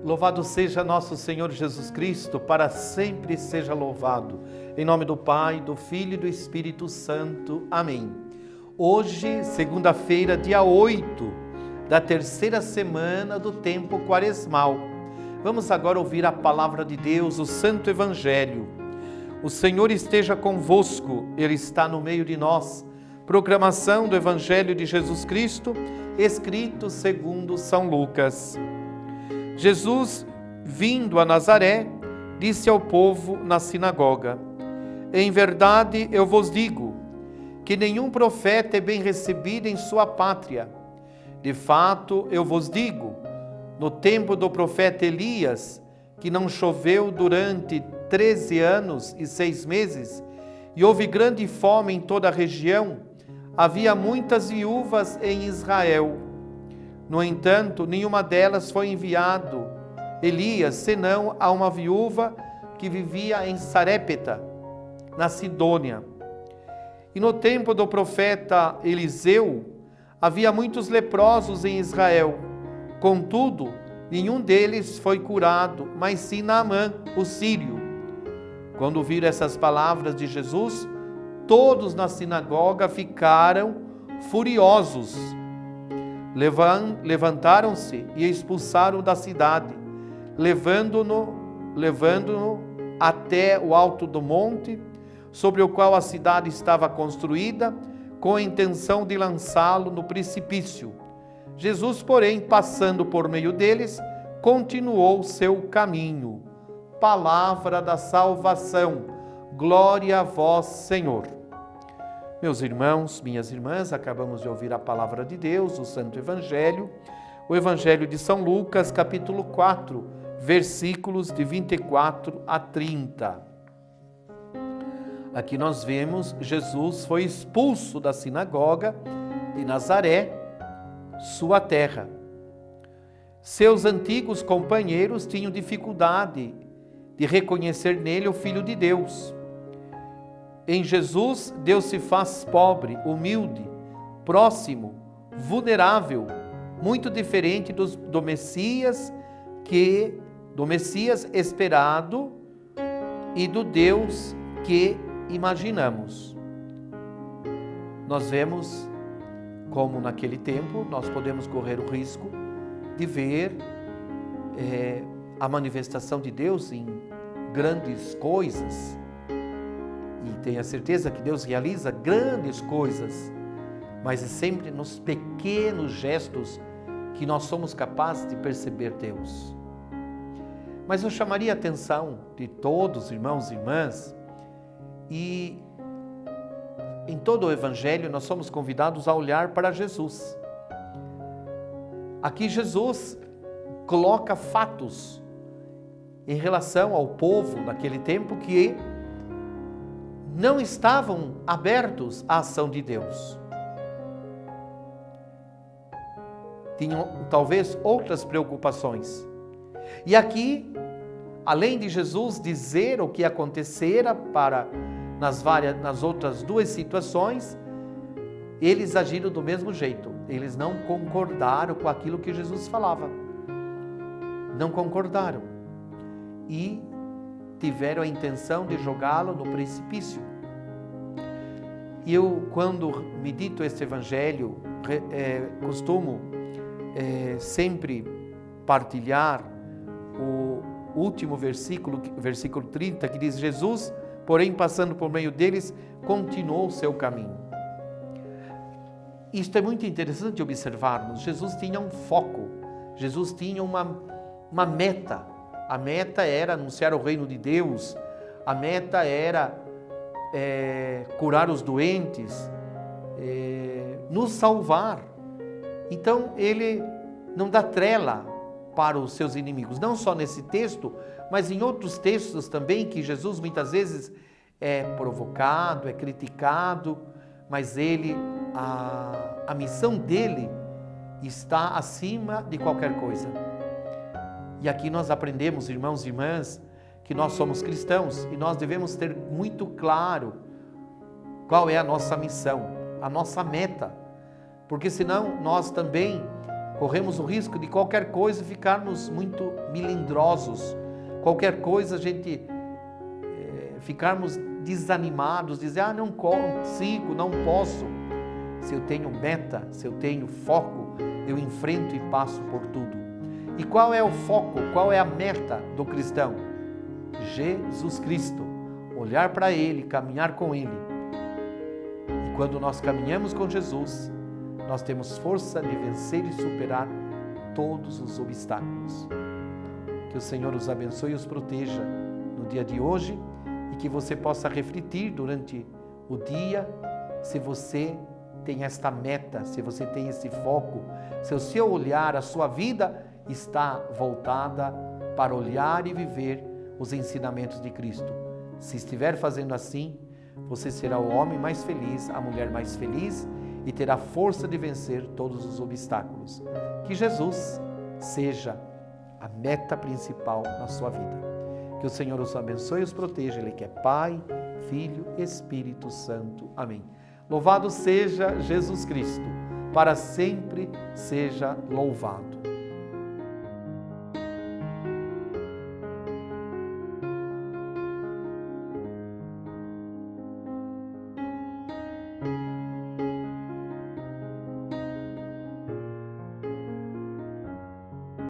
Louvado seja nosso Senhor Jesus Cristo, para sempre seja louvado. Em nome do Pai, do Filho e do Espírito Santo. Amém. Hoje, segunda-feira, dia 8 da terceira semana do tempo quaresmal. Vamos agora ouvir a palavra de Deus, o Santo Evangelho. O Senhor esteja convosco, Ele está no meio de nós. Proclamação do Evangelho de Jesus Cristo, escrito segundo São Lucas. Jesus, vindo a Nazaré, disse ao povo na sinagoga: em verdade eu vos digo, que nenhum profeta é bem recebido em sua pátria. De fato, eu vos digo, no tempo do profeta Elias, que não choveu durante 13 anos e 6 meses, e houve grande fome em toda a região, havia muitas viúvas em Israel. No entanto, nenhuma delas foi enviado Elias, senão a uma viúva que vivia em Sarepta, na Sidônia. E no tempo do profeta Eliseu, havia muitos leprosos em Israel. Contudo, nenhum deles foi curado, mas sim Naamã, o sírio. Quando ouviram essas palavras de Jesus, todos na sinagoga ficaram furiosos. Levantaram-se e expulsaram da cidade, levando-no até o alto do monte, sobre o qual a cidade estava construída, com a intenção de lançá-lo no precipício. Jesus, porém, passando por meio deles, continuou seu caminho. Palavra da salvação. Glória a vós, Senhor. Meus irmãos, minhas irmãs, acabamos de ouvir a palavra de Deus, o Santo Evangelho, o Evangelho de São Lucas, capítulo 4, versículos de 24 a 30. Aqui nós vemos, Jesus foi expulso da sinagoga de Nazaré, sua terra. Seus antigos companheiros tinham dificuldade de reconhecer nele o Filho de Deus. Em Jesus, Deus se faz pobre, humilde, próximo, vulnerável, muito diferente do Messias esperado e do Deus que imaginamos. Nós vemos como naquele tempo nós podemos correr o risco de ver a manifestação de Deus em grandes coisas. E tenha certeza que Deus realiza grandes coisas, mas é sempre nos pequenos gestos que nós somos capazes de perceber Deus. Mas eu chamaria a atenção de todos, irmãos e irmãs, e em todo o Evangelho nós somos convidados a olhar para Jesus. Aqui Jesus coloca fatos em relação ao povo naquele tempo que não estavam abertos à ação de Deus. Tinham talvez outras preocupações. E aqui, além de Jesus dizer o que acontecera nas outras duas situações, eles agiram do mesmo jeito. Eles não concordaram com aquilo que Jesus falava. Não concordaram. E tiveram a intenção de jogá-lo no precipício. E eu, quando medito este Evangelho, costumo sempre partilhar o último versículo 30, que diz: Jesus, porém, passando por meio deles, continuou o seu caminho. Isto é muito interessante observarmos. Jesus tinha um foco, Jesus tinha uma meta. A meta era anunciar o reino de Deus, a meta era curar os doentes, nos salvar. Então ele não dá trela para os seus inimigos, não só nesse texto, mas em outros textos também, que Jesus muitas vezes é provocado, é criticado, mas a missão dele está acima de qualquer coisa. E aqui nós aprendemos, irmãos e irmãs, que nós somos cristãos e nós devemos ter muito claro qual é a nossa missão, a nossa meta, porque senão nós também corremos o risco de qualquer coisa ficarmos muito melindrosos, qualquer coisa a gente ficarmos desanimados, dizer, não consigo, não posso. Se eu tenho meta, se eu tenho foco, eu enfrento e passo por tudo. E qual é o foco, qual é a meta do cristão? Jesus Cristo, olhar para Ele, caminhar com Ele. E quando nós caminhamos com Jesus, nós temos força de vencer e superar todos os obstáculos. Que o Senhor os abençoe e os proteja no dia de hoje e que você possa refletir durante o dia se você tem esta meta, se você tem esse foco, se o seu olhar, a sua vida está voltada para olhar e viver os ensinamentos de Cristo. Se estiver fazendo assim, você será o homem mais feliz, a mulher mais feliz e terá força de vencer todos os obstáculos. Que Jesus seja a meta principal na sua vida. Que o Senhor os abençoe e os proteja. Ele que é Pai, Filho e Espírito Santo. Amém. Louvado seja Jesus Cristo, para sempre seja louvado.